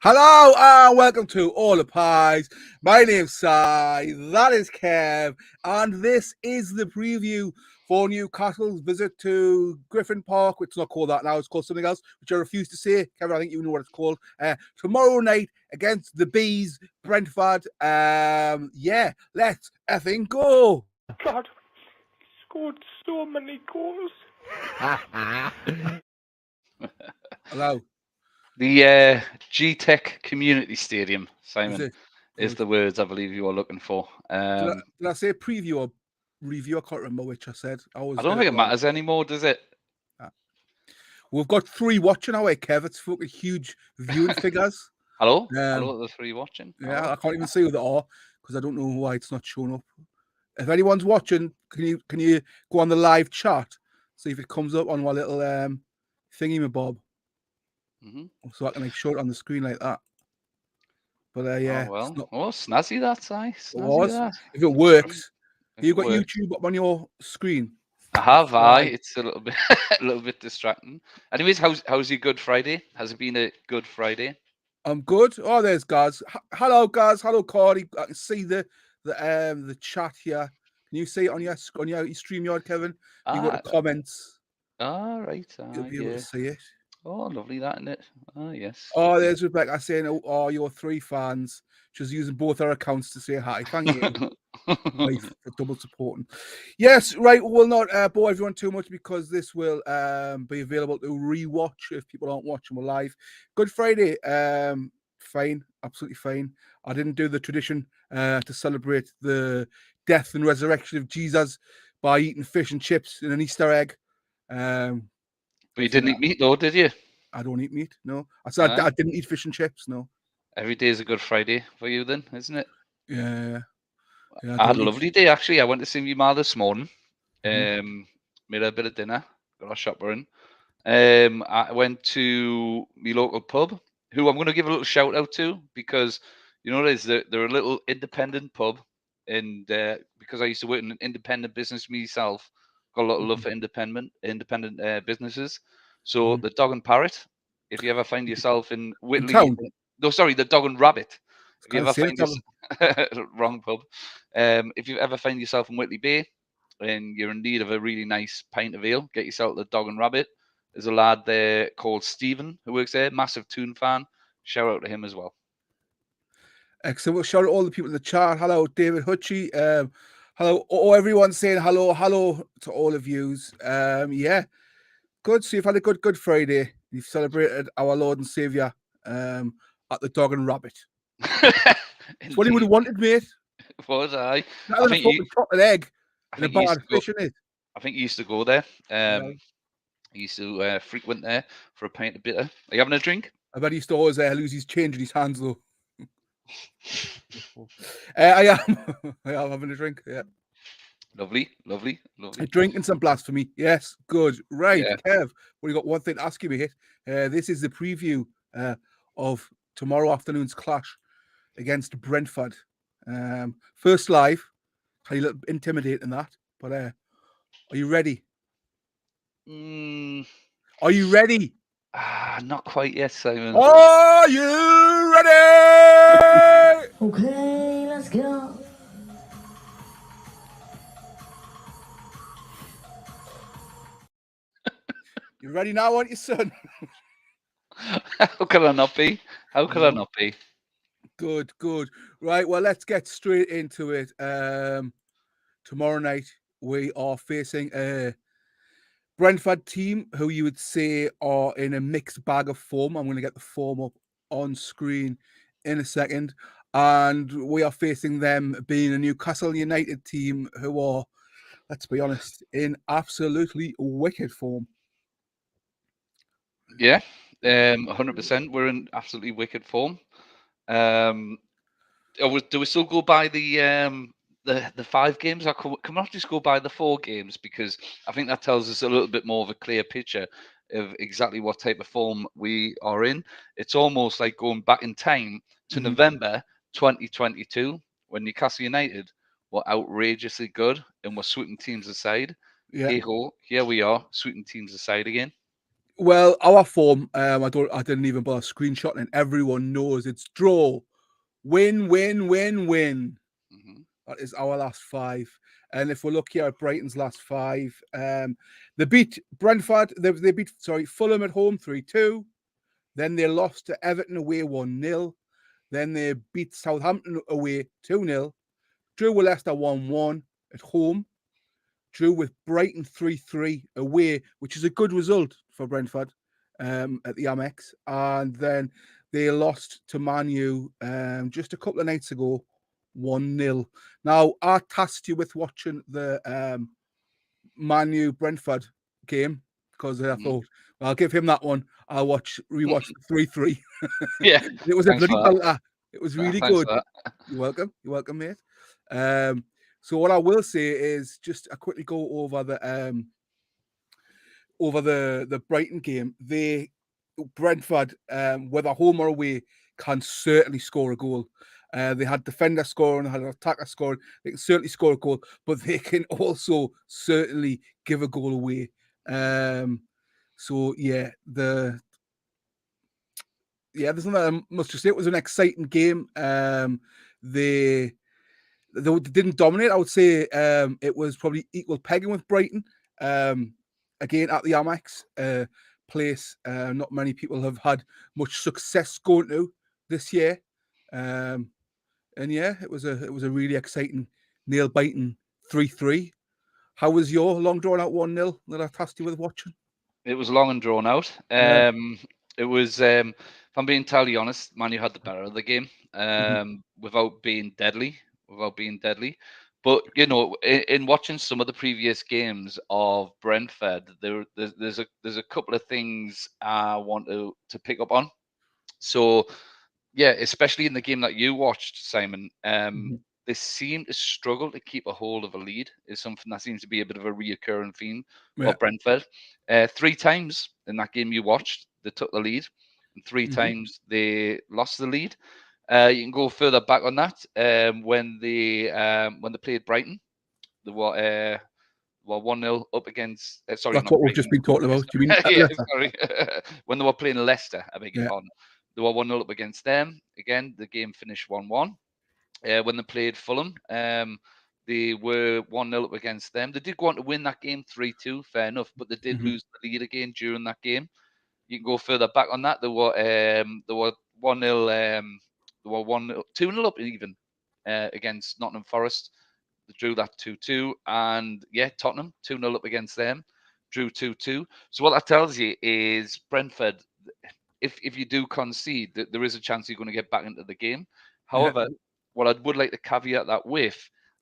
Hello and welcome to All the Pies. My name's Si, that is Kev, and this is the preview for Newcastle's visit to Griffin Park, which is not called that now, it's called something else, which I refuse to say. Kevin, I think you know what it's called. Tomorrow night against the Bees, Brentford. Let's effing go. God, he scored so many goals. Hello. The G-Tech Community Stadium, Is Simon, it? is the words I believe you are looking for. Did I say preview or review? I can't remember which I said. I don't think it matters anymore, does it? We've got 3 watching our way, Kev. It's fucking huge viewing figures. Hello? Hello, the 3 watching? Yeah, Hello? I can't even see who they are because I don't know why it's not showing up. If anyone's watching, can you go on the live chat, see if it comes up on my little thingy-mabob, so I can show it on the screen like that. But yeah, Oh, well. it's not. Oh, snazzy that, Si. Snazzy that. If it works, If you it got works. YouTube up on your screen. I have, It's a little bit distracting. Anyways, how's your Good Friday? Has it been a good Friday? I'm good. Oh, there's Gaz. Hello, Gaz. Hello, Cardi. I can see the chat here. Can you see it on your StreamYard, Kevin? You go to comments. Ah, right. You'll be able to see it. Oh, lovely that, isn't it? Oh, yes. Oh, there's Rebecca saying, "Oh, you're 3 fans." She's using both our accounts to say hi. Thank you for double supporting. Yes, right. We'll not bore everyone too much because this will be available to rewatch if people aren't watching live. Good Friday. Fine, absolutely fine. I didn't do the tradition to celebrate the death and resurrection of Jesus by eating fish and chips in an Easter egg. But you didn't eat meat, though, did you? I don't eat meat. No, I said I didn't eat fish and chips. No. Every day is a Good Friday for you, then, isn't it? Yeah. I had a lovely day, actually. I went to see my ma this morning. Made a bit of dinner. Got our shopper in. I went to my local pub, who I'm going to give a little shout out to because you know they're a little independent pub, and because I used to work in an independent business myself, got a lot of love for independent businesses. So the Dog and Parrot, if you ever find yourself in Whitley, the Dog and Rabbit. If you ever find wrong pub, if you ever find yourself in Whitley Bay and you're in need of a really nice pint of ale, get yourself the Dog and Rabbit. There's a lad there called Stephen who works there, massive Toon fan. Shout out to him as well. Excellent. We'll shout out all the people in the chat. Hello, David Hutchie. Hello, everyone saying hello to all of yous. Yeah, good. So you've had a good Friday. You've celebrated our Lord and Savior at the Dog and Rabbit. It's what he would have wanted, mate. Was I? I think you chocolate egg and a bag of fish in it. I think you used to go there. He used to frequent there for a pint of bitter. Are you having a drink? I bet he used to always lose his change in his hands though. I am having a drink. Yeah. Lovely. A drink and some blasphemy. Yes, good. Right, yeah. Kev, we got one thing to ask you, mate. This is the preview of tomorrow afternoon's clash against Brentford. First live. A little intimidating that, but are you ready? Are you ready? Not quite yet, Simon. Are you ready? Okay, let's go. You ready now, aren't you, son? How could I not be? I not be? Good. Right, well, let's get straight into it. Tomorrow night, we are facing a Brentford team who you would say are in a mixed bag of form. I'm going to get the form up on screen in a second. And we are facing them being a Newcastle United team who are, let's be honest, in absolutely wicked form. Yeah, 100%. We're in absolutely wicked form. Do we still go by the 5 games? Or can we not just go by the 4 games? Because I think that tells us a little bit more of a clear picture of exactly what type of form we are in. It's almost like going back in time to November 2022 when Newcastle United were outrageously good and were sweeping teams aside. Yeah. Hey-ho, here we are, sweeping teams aside again. Well, our form, I didn't even bother screenshotting, and everyone knows it's draw, win, win, win, win. Mhm. That is our last 5. And if we look here at Brighton's last 5, they beat Brentford. They beat Fulham at home 3-2. Then they lost to Everton away 1-0. Then they beat Southampton away 2-0. Drew with Leicester 1-1 at home. Drew with Brighton 3-3 away, which is a good result for Brentford at the Amex. And then they lost to Man U just a couple of nights ago, 1-0. Now, I tasked you with watching the Man U Brentford game because I thought, well, I'll give him that one. I'll rewatch 3-3. Yeah. It was a Thanks bloody for that. belter. It was really Thanks good. for that. You're welcome. You're welcome, mate. So what I will say is just quickly go over the Brighton game. Brentford, whether home or away, can certainly score a goal. They had defender scoring, they had an attacker scoring. They can certainly score a goal, but they can also certainly give a goal away. So yeah, there's nothing I must just say. It was an exciting game. They didn't dominate. I would say it was probably equal pegging with Brighton. Again, at the Amex place, not many people have had much success going to this year. And yeah, it was a really exciting, nail biting 3-3. How was your long drawn out 1-0 that I tasked you with watching? It was long and drawn out. Yeah. It was, if I'm being entirely honest, Man U had the better of the game without being deadly. But in watching some of the previous games of Brentford, there's a couple of things I want to pick up on. So yeah, especially in the game that you watched, Simon, they seem to struggle to keep a hold of a lead. Is something that seems to be a bit of a reoccurring theme for Yeah. Brentford. 3 times in that game you watched, they took the lead, and 3 times they lost the lead. You can go further back on that. When they played Brighton, they were 1-0 up against. Sorry, That's not what we've just Brighton. been talking about. You mean Yeah, Leicester? sorry. When they were playing Leicester, I beg your Yeah. pardon. They were 1-0 up against them. Again, the game finished 1-1. When they played Fulham, they were 1-0 up against them. They did go on to win that game 3-2, fair enough, but they did lose the lead again during that game. You can go further back on that. They were 1-0, they were 1-0, 2-0 up even against Nottingham Forest. They drew that 2-2, and yeah, Tottenham 2-0 up against them, drew 2-2. So what that tells you is Brentford, if you do concede, that there is a chance you're going to get back into the game. However, what I would like to caveat that with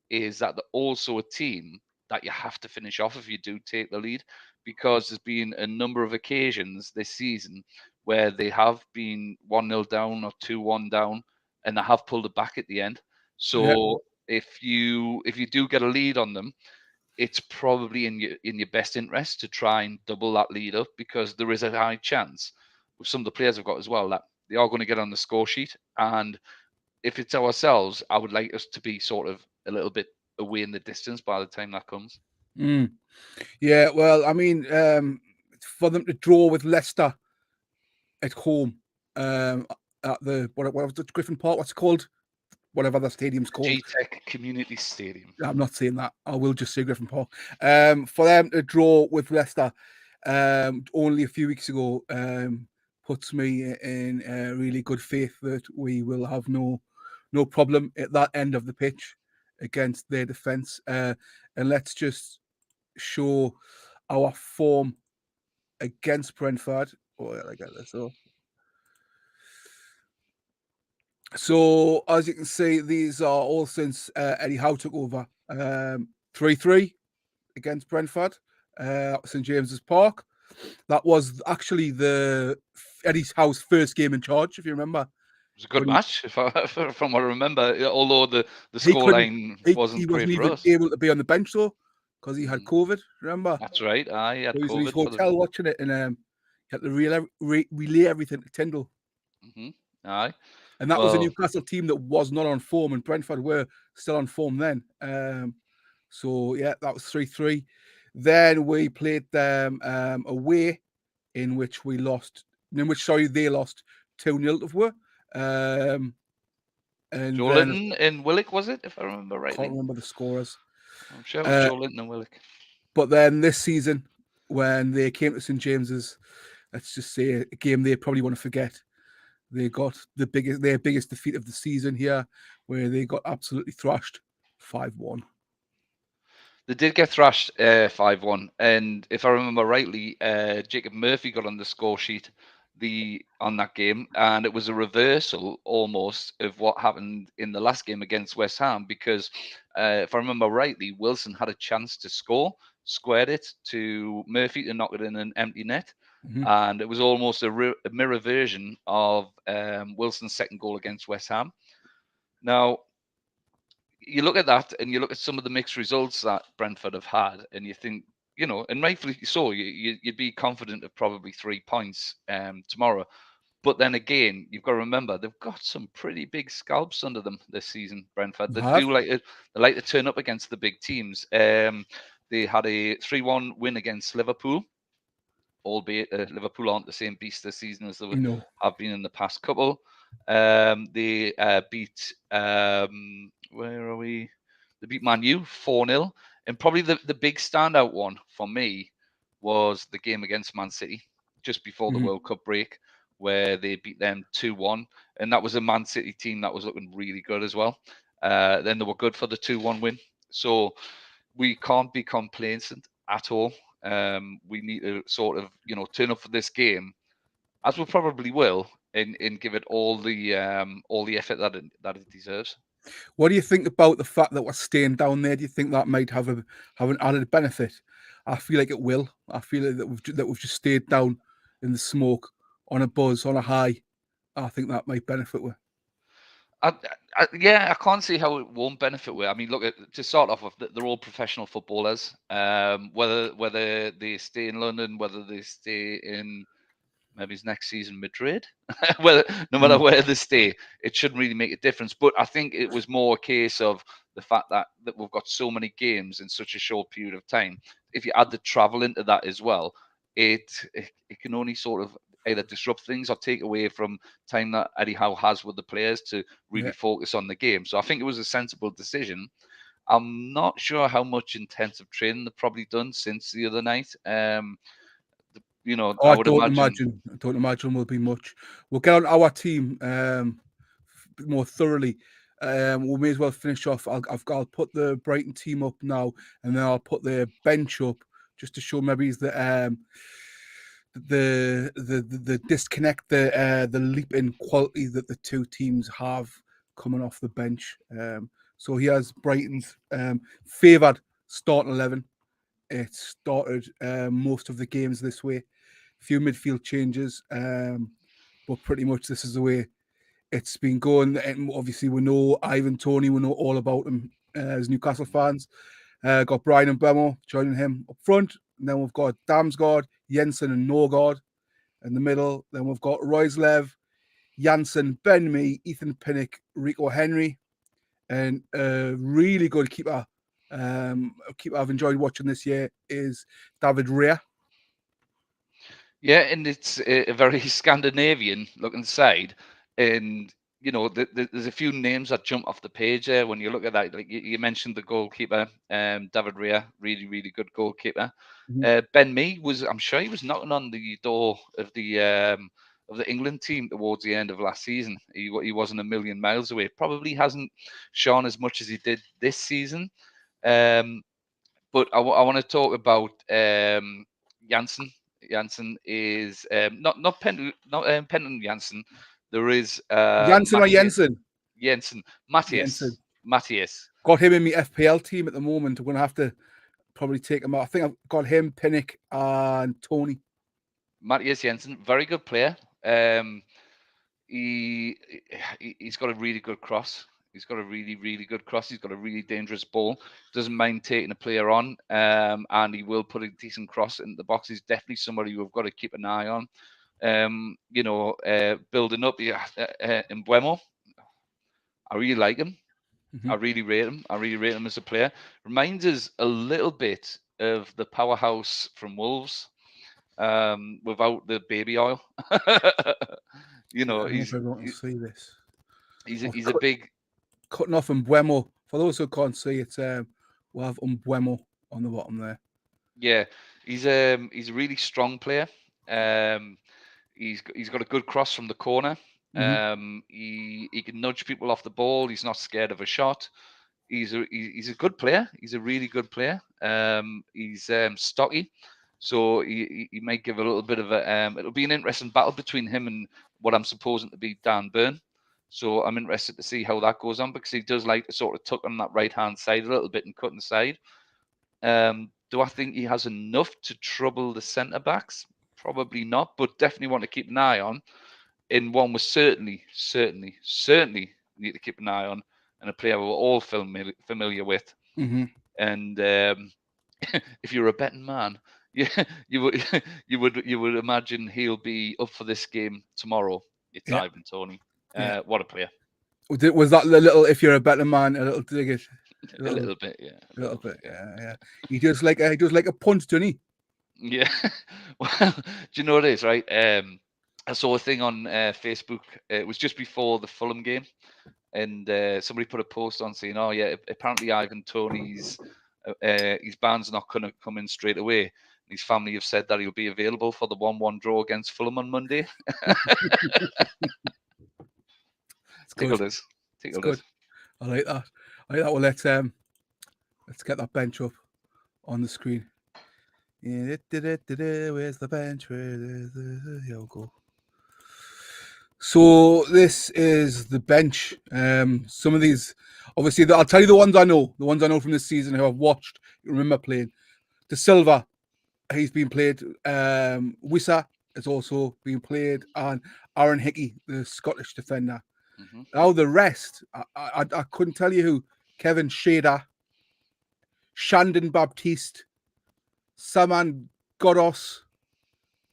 is that they're also a team that you have to finish off if you do take the lead, because there's been a number of occasions this season where they have been 1-0 down or 2-1 down, and they have pulled it back at the end. So if you do get a lead on them, it's probably in your best interest to try and double that lead up, because there is a high chance with some of the players have got as well that they are going to get on the score sheet. And if it's ourselves, I would like us to be sort of a little bit away in the distance by the time that comes. Yeah, well, I mean, for them to draw with Leicester at home at the what was the Griffin Park? What's it called? Whatever the stadium's called. G-Tech Community Stadium. I'm not saying that. I will just say Griffin Park. For them to draw with Leicester only a few weeks ago puts me in really good faith that we will have no problem at that end of the pitch against their defence. And let's just show our form against Brentford. Oh, yeah, I get this. So as you can see, these are all since Eddie Howe took over. 3-3 against Brentford, St James's Park. That was actually Eddie Howe's first game in charge, if you remember. It was a good match, from what I remember, although the He scoreline he wasn't great wasn't for even us. able to be on the bench though, because he had COVID. Remember? That's right. I had So he was in his COVID for hotel watching it, and he had to relay everything to Tyndall. Aye. And that was a Newcastle team that was not on form, and Brentford were still on form then. So yeah, that was 3-3. Then we played them away in which they lost 2-0 to Haway. And Joe then Linton and Willock, was it, if I remember I rightly? can't remember the scorers. I'm sure it was Joe Linton and Willock. But then this season, when they came to St James's, let's just say a game they probably want to forget. They got their biggest defeat of the season here, where they got absolutely thrashed 5-1. They did get thrashed 5-1, and if I remember rightly, Jacob Murphy got on the score sheet on that game, and it was a reversal almost of what happened in the last game against West Ham, because if I remember rightly, Wilson had a chance to score, squared it to Murphy to knock it in an empty net, and it was almost a mirror version of Wilson's second goal against West Ham. Now, you look at that and you look at some of the mixed results that Brentford have had, and you think, and rightfully so, you'd be confident of probably 3 points tomorrow. But then again, you've got to remember they've got some pretty big scalps under them this season. Brentford, they like to turn up against the big teams. They had a 3-1 win against Liverpool, albeit Liverpool aren't the same beast this season as they have been in the past couple. They beat where are we? They beat Man U 4-0, and probably the big standout one for me was the game against Man City just before the World Cup break, where they beat them 2-1, and that was a Man City team that was looking really good as well. Then they were good for the 2-1 win, so we can't be complacent at all. We need to sort of turn up for this game, as we probably will, and give it all the effort that it deserves. What do you think about the fact that we're staying down there? Do you think that might have an added benefit? I feel like it will. I feel like that we've just stayed down in the smoke, on a buzz, on a high. I think that might benefit us. I can't see how it won't benefit with. I mean, look, to start off with, they're all professional footballers. Whether they stay in London, whether they stay in maybe it's next season Madrid, no matter where they stay, it shouldn't really make a difference. But I think it was more a case of the fact that we've got so many games in such a short period of time. If you add the travel into that as well, it can only sort of either disrupt things or take away from time that Eddie Howe has with the players to really focus on the game. So I think it was a sensible decision. I'm not sure how much intensive training they've probably done since the other night. I would imagine. I don't imagine will be much. We'll get on our team more thoroughly. We may as well finish off. I'll put the Brighton team up now, and then I'll put the bench up just to show maybe the disconnect, the leap in quality that the two teams have coming off the bench. So he has Brighton's favoured starting 11. It started most of the games this way. Few midfield changes, but pretty much this is the way it's been going. And obviously, we know Ivan Toney. We know all about him as Newcastle fans. Got Brian and Bemo joining him up front. And then we've got Damsgaard, Jensen, and Norgard in the middle. Then we've got Royslev, Janssen, Ben Mee, Ethan Pinnock, Rico Henry, and a really good keeper. Keeper I've enjoyed watching this year is David Raya. Yeah, and it's a very Scandinavian looking side, and there's a few names that jump off the page there when you look at that. Like you mentioned the goalkeeper, David Raya, really, really good goalkeeper. Ben Mee I'm sure he was knocking on the door of the England team towards the end of last season. He wasn't a million miles away. Probably hasn't shone as much as he did this season. But I want to talk about Janssen. Janssen is not Penton Janssen. There is Janssen or Jensen? Jensen. Matthias. Got him in my FPL team at the moment. I'm going to have to probably take him out. I think I've got him, Pinnock, and Tony. Matthias Jensen, very good player. He's got a really good cross. He's got a really, really good cross. He's got a really dangerous ball. Doesn't mind taking a player on, and he will put a decent cross into the box. He's definitely somebody you've got to keep an eye on. Building up in Buemo. I really like him. I really rate him. I really rate him as a player. Reminds us a little bit of the powerhouse from Wolves. without the baby oil. You know, I don't know if everyone can see this. he's a big Cutting off Umbuemo. For those who can't see it, we'll have Umbuemo on the bottom there. yeah. He's a really strong player. He's got a good cross from the corner. He can nudge people off the ball. He's not scared of a shot. He's a good player. He's a really good player. He's stocky, so he might give a little bit of a. It'll be an interesting battle between him and what I'm supposing to be Dan Burn. So I'm interested to see how that goes on, because he does like to sort of tuck on that right hand side a little bit and cut inside. Do I think he has enough to trouble the centre backs? Probably not, but definitely want to keep an eye on. In one was certainly need to keep an eye on, and a player we're all familiar with. And if you're a betting man, you would imagine he'll be up for this game tomorrow. It's Ivan Toney. What a player! Was that the little? If you're a better man, a little dig it. A little bit, yeah. A little bit, yeah. He does like a punch, doesn't he? Yeah. Well, do you know what it is, right? I saw a thing on Facebook. It was just before the Fulham game, and somebody put a post on saying, "Oh yeah, apparently Ivan Toney's his band's not going to come in straight away. His family have said that he'll be available for the 1-1 draw against Fulham on Monday." Tickled us. Good. I like that. Well, let's get that bench up on the screen. Where's the bench? Here we go. So this is the bench. Some of these, obviously, I'll tell you the ones I know. The ones I know from this season who I've watched, remember playing. De Silva, he's been played. Wissa has also been played, and Aaron Hickey, the Scottish defender. Now the rest, I couldn't tell you who. Kevin Shader, Shandon Baptiste, Saman Godos,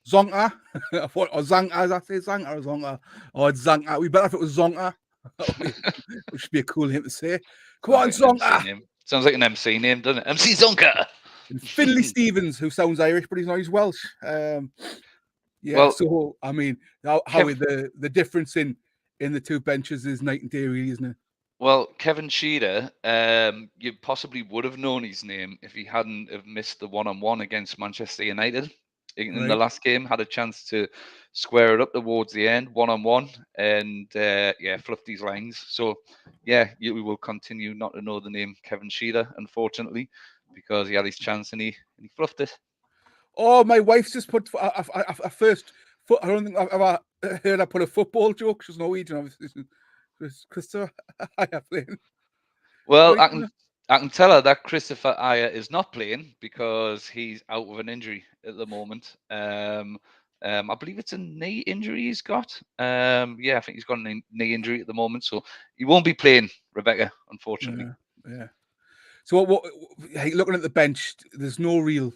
Zonka, or Zanka, as I say, Zanka or Zonka, or it's Zanka. We better if it was Zonka, which would be a cool name to say. Come on, Zonka. Sounds like an MC name, doesn't it? MC Zonka. And Finlay Stevens, who sounds Irish, but he's Welsh. Well, so I mean, the difference in the two benches is night and day, really, isn't it? Well, Kevin Shearer, you possibly would have known his name if he hadn't have missed the 1-on-1 against Manchester United in the last game. Had a chance to square it up towards the end, 1-on-1, and fluffed these lines. So, we will continue not to know the name Kevin Shearer, unfortunately, because he had his chance and he fluffed it. Oh, my wife's just put a first foot. I don't think I've ever heard her put a football joke. She's Norwegian, obviously. Christopher Ayer playing. Well, I can tell her that Christopher Ayer is not playing because he's out with an injury at the moment. I believe it's a knee injury he's got. I think he's got a knee injury at the moment, so he won't be playing, Rebecca, unfortunately. Yeah. So what looking at the bench, there's no real.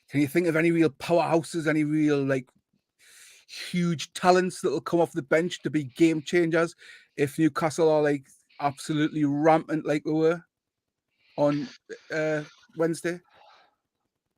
Can you think of any real powerhouses? Any real huge talents that will come off the bench to be game changers if Newcastle are absolutely rampant like we were on Wednesday?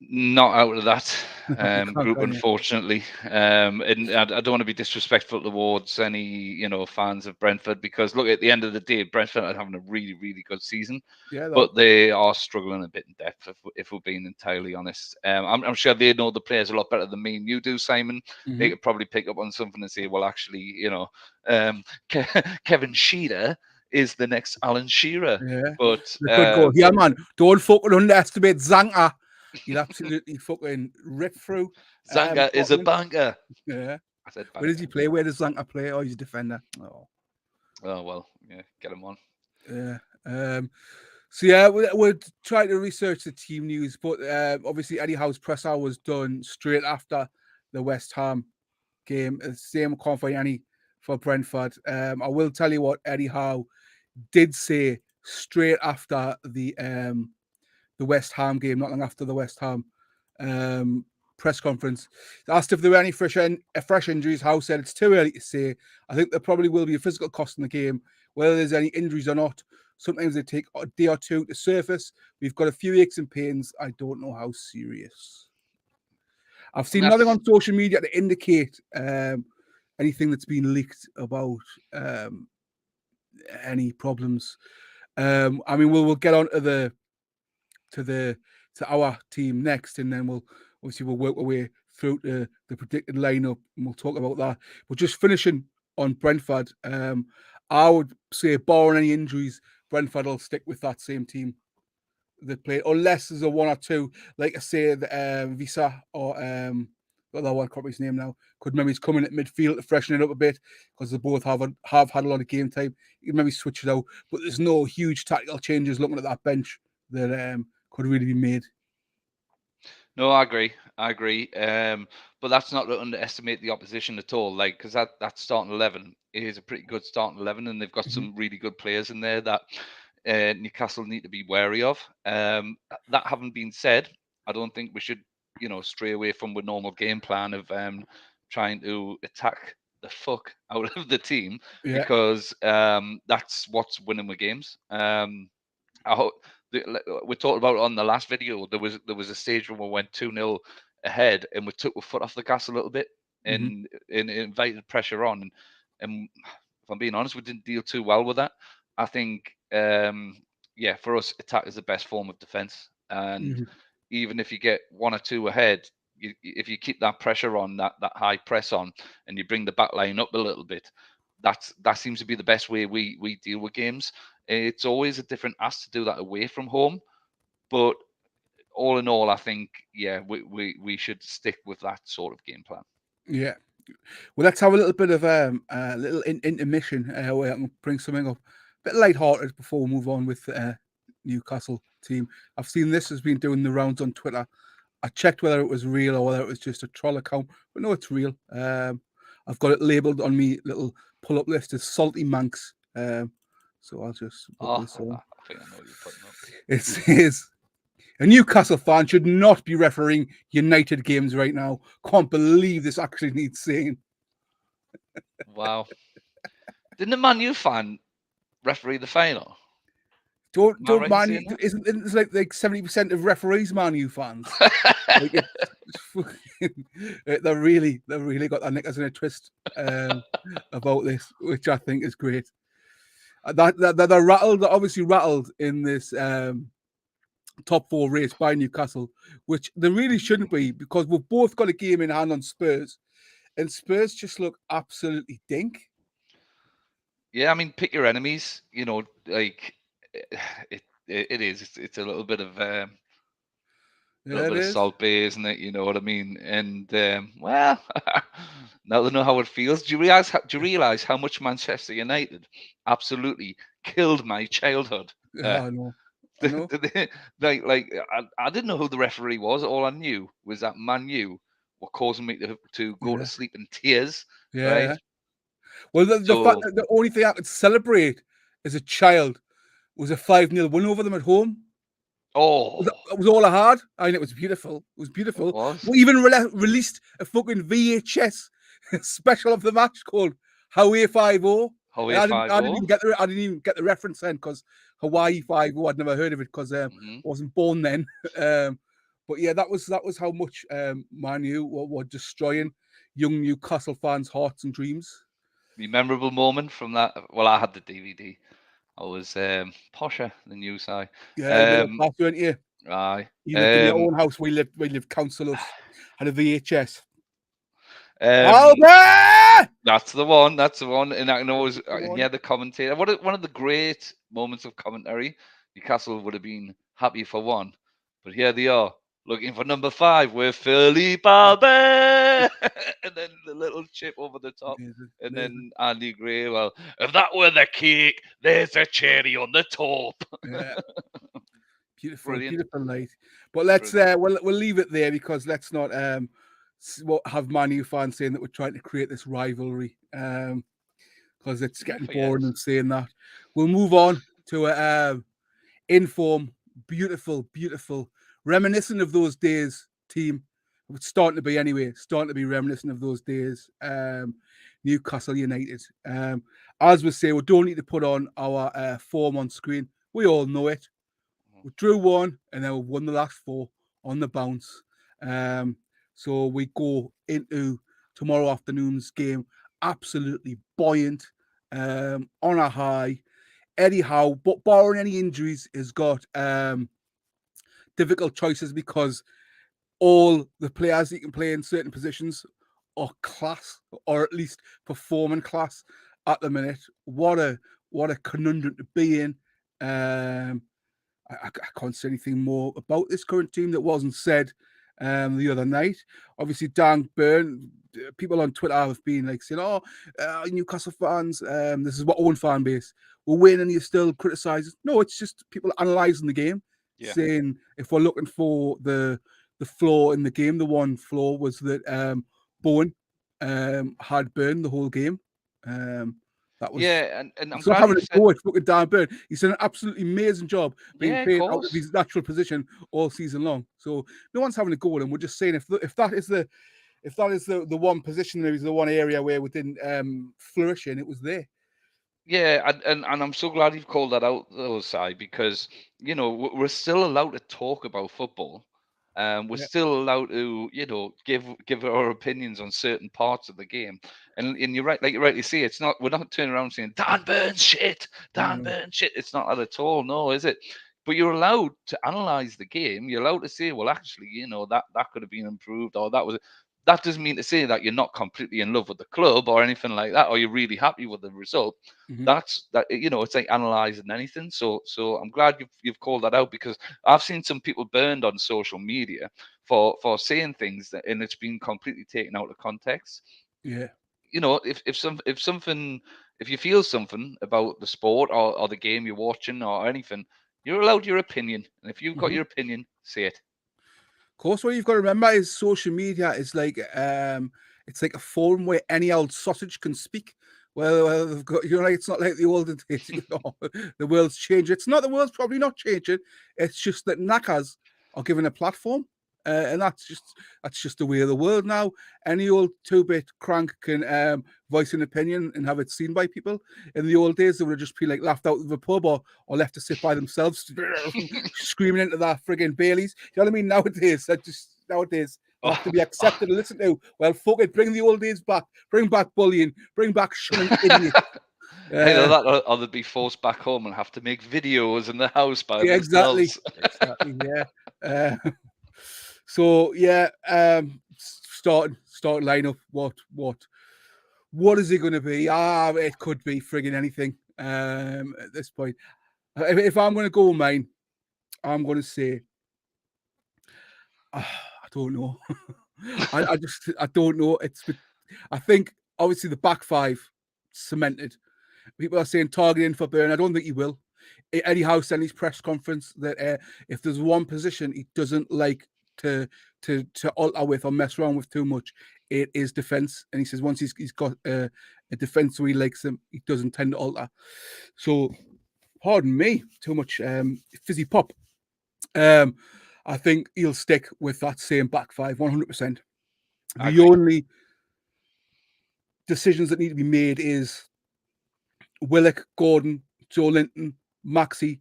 Not out of that group, unfortunately. And I don't want to be disrespectful towards any, fans of Brentford, because look, at the end of the day, Brentford are having a really, really good season. Yeah, but they are struggling a bit in depth, if we're being entirely honest. I'm sure they know the players a lot better than me and you do, Simon. They could probably pick up on something and say, well, actually, Kevin Shearer is the next Alan Shearer. Yeah, but go, yeah, man, don't fucking underestimate Zanka. You'll absolutely fucking rip through. Zanka is a banker. Yeah. I said banker. Where does he play? Where does Zanka play? Oh, he's a defender. Oh, well, yeah, get him on. Yeah. So, we're trying to research the team news, but obviously Eddie Howe's press hour was done straight after the West Ham game. Same, can't find any for Brentford. I will tell you what Eddie Howe did say straight after the West Ham game, not long after the West Ham press conference. Asked if there were any fresh injuries. Howe said it's too early to say. I think there probably will be a physical cost in the game, whether there's any injuries or not. Sometimes they take a day or two to surface. We've got a few aches and pains. I don't know how serious. I've seen nothing on social media to indicate anything that's been leaked about any problems. I mean, we'll get on to our team next, and then we'll work our way through the predicted lineup, and we'll talk about that. But just finishing on Brentford, I would say, barring any injuries, Brentford will stick with that same team they played, unless there's a one or two, like I say, the Visa or the other one, I can't remember his name now, could maybe he's coming at midfield to freshen it up a bit, because they both have had a lot of game time. You can maybe switch it out, but there's no huge tactical changes looking at that bench that could really be made. No, I agree. But that's not to underestimate the opposition at all. Like, because that starting 11 is a pretty good starting 11, and they've got some really good players in there that Newcastle need to be wary of. That having been said, I don't think we should, stray away from the normal game plan of trying to attack the fuck out of the team, because that's what's winning the games. We talked about it on the last video. There was a stage when we went 2-0 ahead, and we took our foot off the gas a little bit, and invited pressure on. And if I'm being honest, we didn't deal too well with that. I think, for us, attack is the best form of defense. And even if you get 1 or 2 ahead, if you keep that pressure on, that high press on, and you bring the back line up a little bit, that seems to be the best way we deal with games. It's always a different ask to do that away from home, but all in all, I think we should stick with that sort of game plan. Yeah. Well, let's have a little bit of a little intermission where I can bring something up, a bit light-hearted before we move on with Newcastle team. I've seen this has been doing the rounds on Twitter. I checked whether it was real or whether it was just a troll account, but no, it's real. I've got it labelled on me little pull-up list as Salty Manx. So I'll just put this on. I think I know what you're putting up. It says, a Newcastle fan should not be refereeing United games right now. Can't believe this actually needs saying. Wow. Didn't a Man U fan referee the final? Don't Man U, isn't it's like 70% of referees Man U fans? Like they really got their knickers in a twist about this, which I think is great. They're rattled, obviously rattled in this top 4 race by Newcastle, which they really shouldn't be, because we've both got a game in hand on Spurs, and Spurs just look absolutely dink. Yeah, I mean, pick your enemies. Like it is. It's a little bit of a little bit of Salt Bay, isn't it? You know what I mean? And well, now they know how it feels. Do you realize how much Manchester United absolutely killed my childhood? Yeah, I know. Like I didn't know who the referee was. All I knew was that Man U were causing me to go to sleep in tears. Yeah. Right? Well, the fact that the only thing I could celebrate as a child was a 5-0 win over them at home. Oh, that was all I had. I mean, it was beautiful. It was beautiful. It was. We even released a fucking VHS special of the match called Haway 5-0. I didn't even get the reference then, because Haway 5-0, I'd never heard of it, because I wasn't born then. But yeah, that was how much Man U were destroying young Newcastle fans' hearts and dreams. The memorable moment from that. Well, I had the DVD. I was posher than you, Si. Yeah, weren't you? Aye. You lived in your own house. We lived councillors. Had a VHS. Albert! That's the one. And I know the commentator. One of the great moments of commentary. Newcastle would have been happy for one, but here they are looking for number 5 with Philippe Albert, and then the little chip over the top, and then Andy Gray. Well, if that were the cake, there's a cherry on the top. Yeah. Beautiful, Brilliant. Beautiful night. But let's we'll leave it there, because let's not have Man U fans saying that we're trying to create this rivalry, because it's getting boring and saying that. We'll move on to inform, beautiful, reminiscent of those days team. It's starting to be reminiscent of those days. Newcastle United. As we say, we don't need to put on our form on screen. We all know it. We drew 1 and then we won the last 4 on the bounce. So we go into tomorrow afternoon's game absolutely buoyant, on a high. Eddie Howe, but barring any injuries, has got difficult choices because all the players he can play in certain positions are class, or at least performing class at the minute. What a conundrum to be in. I can't say anything more about this current team that wasn't said the other night. Obviously, Dan Burn, people on Twitter have been like saying, "Oh, Newcastle fans, this is what own fan base. We're winning, and you still criticise." No, it's just people analysing the game, saying if we're looking for the flaw in the game, the one flaw was that Bowen had Burn the whole game. That was and I'm it's not glad having you a said. go at fucking Dan Burn. He's done an absolutely amazing job being Yeah, of played out of course. his natural position all season long. So no one's having a go at him. We're just saying if that is the one position, there is the one area where we didn't flourish in, it was there. Yeah, and I'm so glad you've called that out, though, Si, because we're still allowed to talk about football. We're still allowed to, give our opinions on certain parts of the game. And you're right, like you rightly say, it's not. We're not turning around saying Dan Burns shit, Dan Burns shit. It's not that at all. No, is it? But you're allowed to analyze the game. You're allowed to say, well, actually, that could have been improved, or that was. That doesn't mean to say that you're not completely in love with the club or anything like that, or you're really happy with the result. That's that. It's like analyzing anything. So I'm glad you've called that out, because I've seen some people burned on social media for saying things that, and it's been completely taken out of context. Yeah. If you feel something about the sport or the game you're watching or anything, you're allowed your opinion. And if you've got your opinion, say it. Of course, what you've got to remember is social media is like it's like a forum where any old sausage can speak. Well, they've got, like, it's not like the olden days. The world's changed. It's not, the world's probably not changing. It's just that knackers are given a platform, and that's just the way of the world now. Any old 2-bit crank can voice an opinion and have it seen by people. In the old days, they would have just been like laughed out of the pub or left to sit by themselves, screaming into that frigging Baileys. You know what I mean? Nowadays, you have to be accepted and listened to. Well, fuck it, bring the old days back. Bring back bullying. Bring back shunning idiots. Either that, or they'd be forced back home and have to make videos in the house by themselves. Exactly. Yeah. So yeah, starting lineup. What is it going to be? It could be frigging anything. At this point, if I'm going to go mine, I'm going to say, I don't know. I don't know. I think obviously the back five cemented. People are saying targeting for Burn. I don't think he will. Eddie Howe said in his press conference that if there's one position he doesn't like to alter with or mess around with too much, it is defense. And he says once he's got a defense where he likes him, he doesn't tend to alter. So, pardon me, too much fizzy pop. I think he'll stick with that same back five, 100%. The only decisions that need to be made is Willock, Gordon, Joe Linton, Maxi,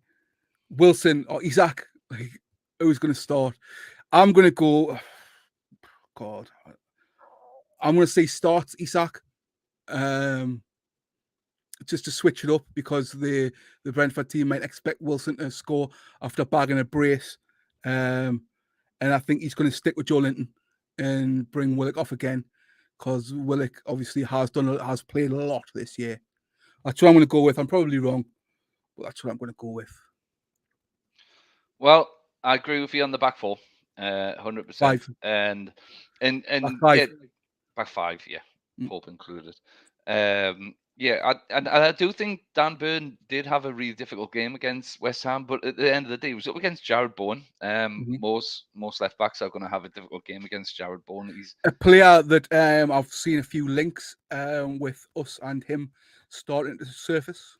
Wilson, or Isaac. Like, who's going to start? I'm going to go. God, I'm going to say starts Isaac. Just to switch it up, because the Brentford team might expect Wilson to score after bagging a brace. And I think he's going to stick with Joe Linton and bring Willock off again, because Willock obviously has played a lot this year. That's what I'm going to go with. I'm probably wrong, but that's what I'm going to go with. Well, I agree with you on the back four, 100%. Five. And Back five. Yeah, back five, yeah, Pope included. I do think Dan Burn did have a really difficult game against West Ham, but at the end of the day, he was up against Jared Bowen. Most left backs are going to have a difficult game against Jared Bowen. He's a player that I've seen a few links with us and him starting to surface.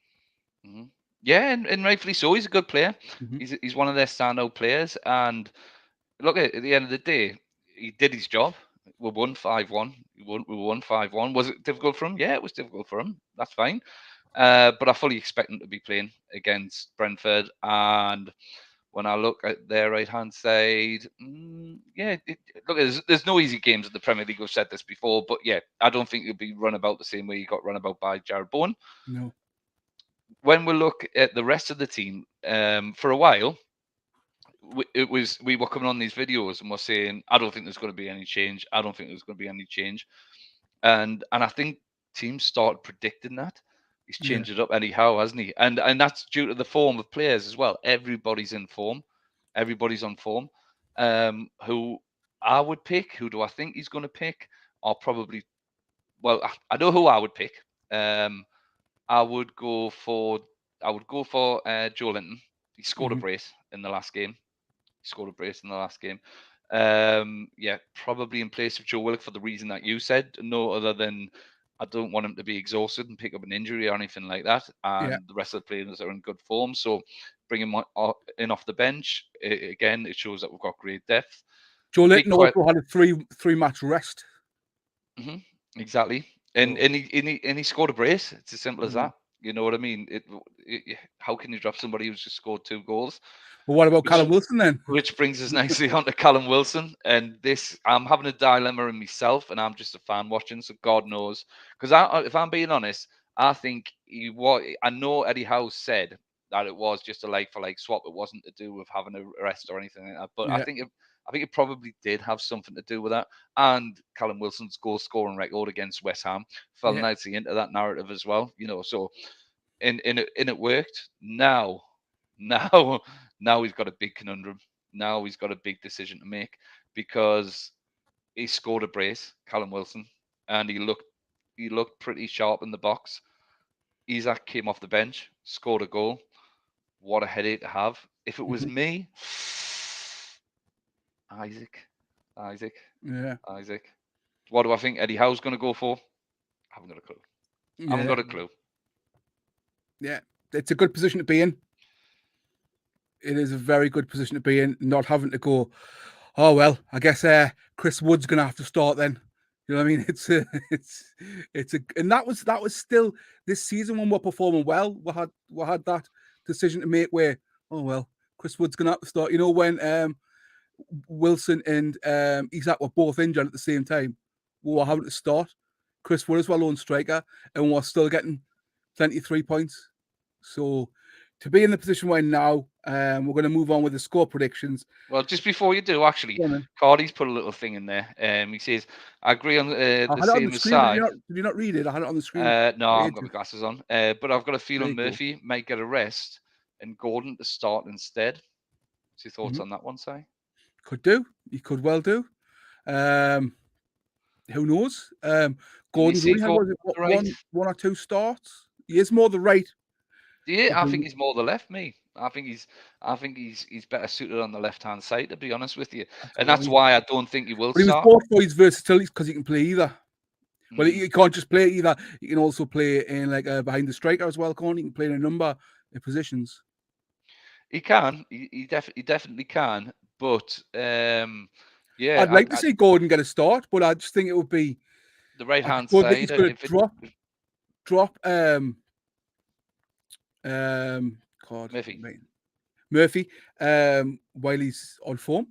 Yeah, and rightfully so. He's a good player. He's one of their standout players. And look, at the end of the day, he did his job. We won 5-1. We won 5-1. Was it difficult for him? Yeah, it was difficult for him. That's fine. But I fully expect him to be playing against Brentford. And when I look at their right-hand side, look, there's no easy games at the Premier League. We've said this before, but yeah, I don't think you'll be run about the same way you got run about by Jared Bowen. No. When we look at the rest of the team, for a while, we were coming on these videos and we're saying, I don't think there's going to be any change. I don't think there's going to be any change. And I think teams started predicting that. He's changed it up anyhow, hasn't he? And that's due to the form of players as well. Everybody's in form. Everybody's on form. Who I would pick, who do I think he's going to pick? Are probably, well, I know who I would pick. I would go for Joe Linton. He scored a brace in the last game. Probably in place of Joe Willock for the reason that you said. No other than I don't want him to be exhausted and pick up an injury or anything like that. And the rest of the players are in good form. So bring him in off the bench. Again, it shows that we've got great depth. Joe Linton also had a three match rest. Exactly. And he scored a brace. It's as simple as that. You know what I mean? How can you drop somebody who's just scored 2 goals? Well, what about Callum Wilson then? Which brings us nicely on to Callum Wilson. And this, I'm having a dilemma in myself, and I'm just a fan watching, so God knows. Because if I'm being honest, I think I know Eddie Howe said that it was just a like-for-like swap. It wasn't to do with having a rest or anything like that. But I think it probably did have something to do with that. And Callum Wilson's goal-scoring record against West Ham fell nicely into that narrative as well. You know, so and it worked. Now he's got a big conundrum. Now he's got a big decision to make because he scored a brace, Callum Wilson, and he looked pretty sharp in the box. Isak came off the bench, scored a goal. What a headache to have. If it was me, Isaac. Yeah. Isaac. What do I think Eddie Howe's going to go for? I haven't got a clue. I haven't got a clue. Yeah, it's a good position to be in. It is a very good position to be in, not having to go, oh, well, I guess Chris Wood's going to have to start then. You know what I mean? And that was still this season when we're performing well. We had that decision to make where, oh, well, Chris Wood's going to have to start. You know, when Wilson and Isak were both injured at the same time, we were having to start Chris Wood as well, lone striker, and we're still getting plenty of 3 points. So to be in the position we're in now, we're going to move on with the score predictions. Well, just before you do, actually, Cardi's put a little thing in there. He says, I agree on the same as side. Did you not read it? I had it on the screen. No, I've got my glasses on. But I've got a feeling Murphy might get a rest and Gordon to start instead. What's your thoughts on that one, Si? Could do. He could well do. Who knows? Gordon's only had one or 2 starts. He is more the right. Yeah, I think he's more the left. I think he's better suited on the left-hand side, to be honest with you. And that's why I don't think he will start. He was bought for his versatility because he can play either. Well, he can't just play either. He can also play in behind the striker as well, can't he? He can play in a number of positions. He can. He definitely can. But I'd like to see Gordon get a start, but I just think it would be the right-hand side. He's going to drop Murphy while he's on form.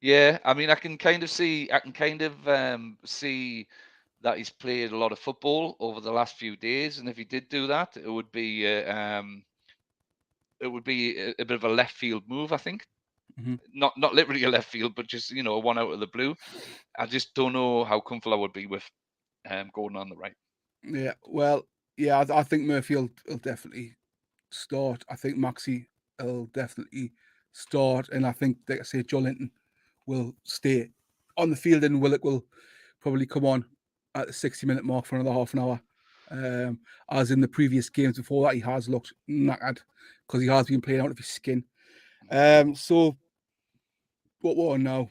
Yeah, I mean, I can kind of see that he's played a lot of football over the last few days, and if he did do that, it would be a bit of a left field move, I think. Not literally a left field, but just one out of the blue. I just don't know how comfortable I would be with Gordon on the right. Yeah, well, yeah, I think Murphy will definitely start. I think Maxi will definitely start, and I think, like I say, Joe Linton will stay on the field, and Willock will probably come on at the 60-minute mark for another half an hour. As in the previous games before that, he has looked knackered because he has been playing out of his skin. So what we're on now,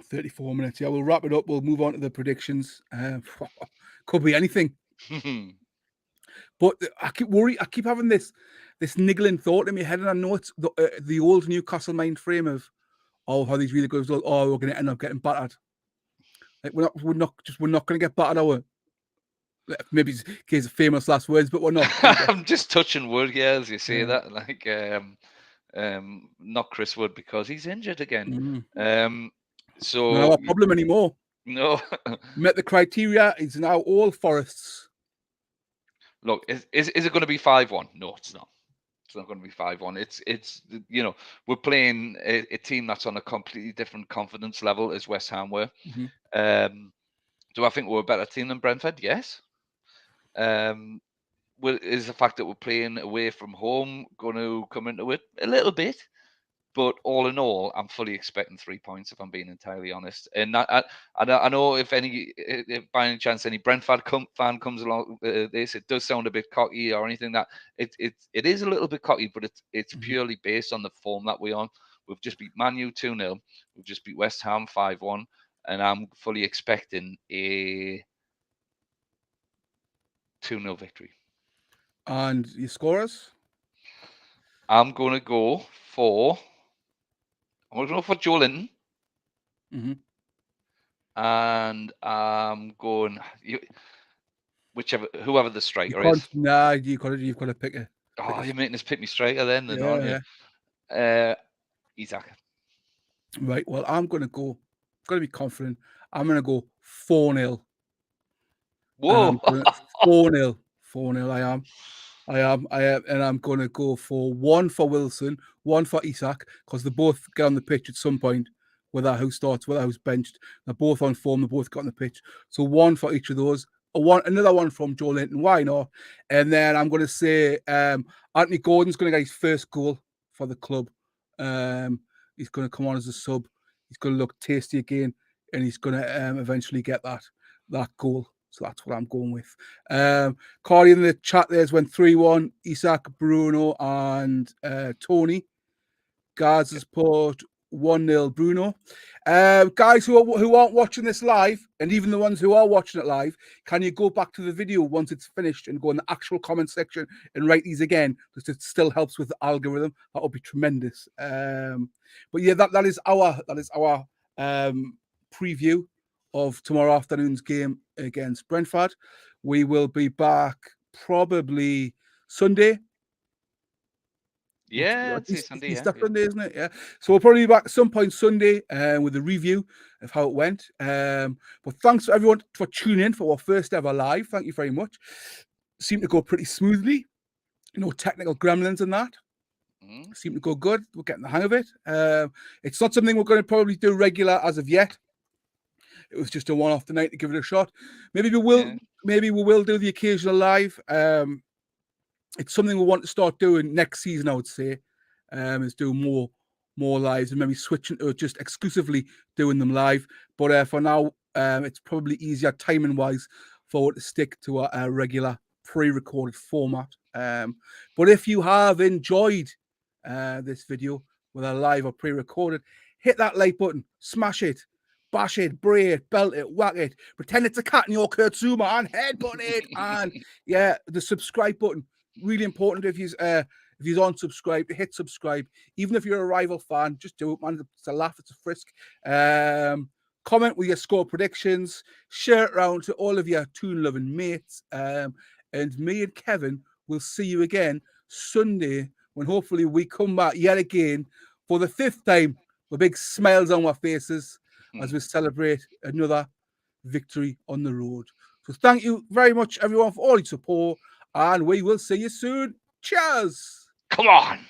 34 minutes. Yeah, we'll wrap it up. We'll move on to the predictions. Could be anything. But I keep having this niggling thought in my head, and I know it's the old Newcastle mind frame of, how these really good results. Oh, we're going to end up getting battered. Like we're not going to get battered. Maybe it's a case of famous last words, but we're not. I'm just touching wood here as you say that. Not Chris Wood because he's injured again. Not So our problem anymore. no. Met the criteria. It's now all Forests. Look, is it going to be 5-1? No, it's not. It's not going to be 5-1. It's we're playing a team that's on a completely different confidence level as West Ham were. Do I think we're a better team than Brentford? Yes. Is the fact that we're playing away from home going to come into it? A little bit. But all in all, I'm fully expecting 3 points, if I'm being entirely honest. And I know if by any chance any Brentford fan comes along this, it does sound a bit cocky or anything that it is a little bit cocky, but it's purely based on the form that we're on. We've just beat Man U 2-0. We've just beat West Ham 5-1, and I'm fully expecting a 2-0 victory. And your scorers? I'm going to go for Joe Linton. And I'm going whoever the striker is. Nah, you've got to pick it. You're making us pick me striker then, aren't you? Isaac. Right. Well, I'm going to be confident. I'm going to go 4-0. Whoa. 4-0. 4-0. I am. And I'm going to go for 1 for Wilson, 1 for Isak, because they both get on the pitch at some point, whether who starts, whether who's benched. They're both on form. They both got on the pitch. So 1 for each of those. Another one from Joe Linton. Why not? And then I'm going to say Anthony Gordon's going to get his first goal for the club. He's going to come on as a sub. He's going to look tasty again, and he's going to eventually get that goal. So that's what I'm going with. Cardi in the chat there's went 3-1. Isak, Bruno, and Tony. Guards has put 1-0 Bruno. Guys who aren't watching this live, and even the ones who are watching it live, can you go back to the video once it's finished and go in the actual comment section and write these again? Because it still helps with the algorithm. That would be tremendous. But yeah, that is our preview of tomorrow afternoon's game against Brentford. We will be back probably Sunday. Yeah, it's Sunday. Easter Sunday, isn't it? Yeah. So we'll probably be back at some point Sunday with a review of how it went. But thanks to everyone for tuning in for our first ever live. Thank you very much. Seemed to go pretty smoothly. No technical gremlins and that. Seemed to go good. We're getting the hang of it. It's not something we're going to probably do regular as of yet. It was just a one-off tonight to give it a shot. Maybe we will. Yeah. Maybe we will do the occasional live. It's something we want to start doing next season, I would say, is do more lives and maybe switching to just exclusively doing them live. But for now, it's probably easier timing-wise for to stick to a regular pre-recorded format. But if you have enjoyed this video, whether live or pre-recorded, hit that like button, smash it, bash it, bray it, belt it, whack it, pretend it's a cat in your Kurtzuma and headbutt it, and yeah, the subscribe button. Really important if you aren't subscribed, hit subscribe. Even if you're a rival fan, just do it, man. It's a laugh, it's a frisk. Comment with your score predictions, share it around to all of your tune-loving mates. And me and Kevin will see you again Sunday when hopefully we come back yet again for the 5th time with big smiles on our faces as we celebrate another victory on the road. So thank you very much, everyone, for all your support. And we will see you soon. Cheers. Come on.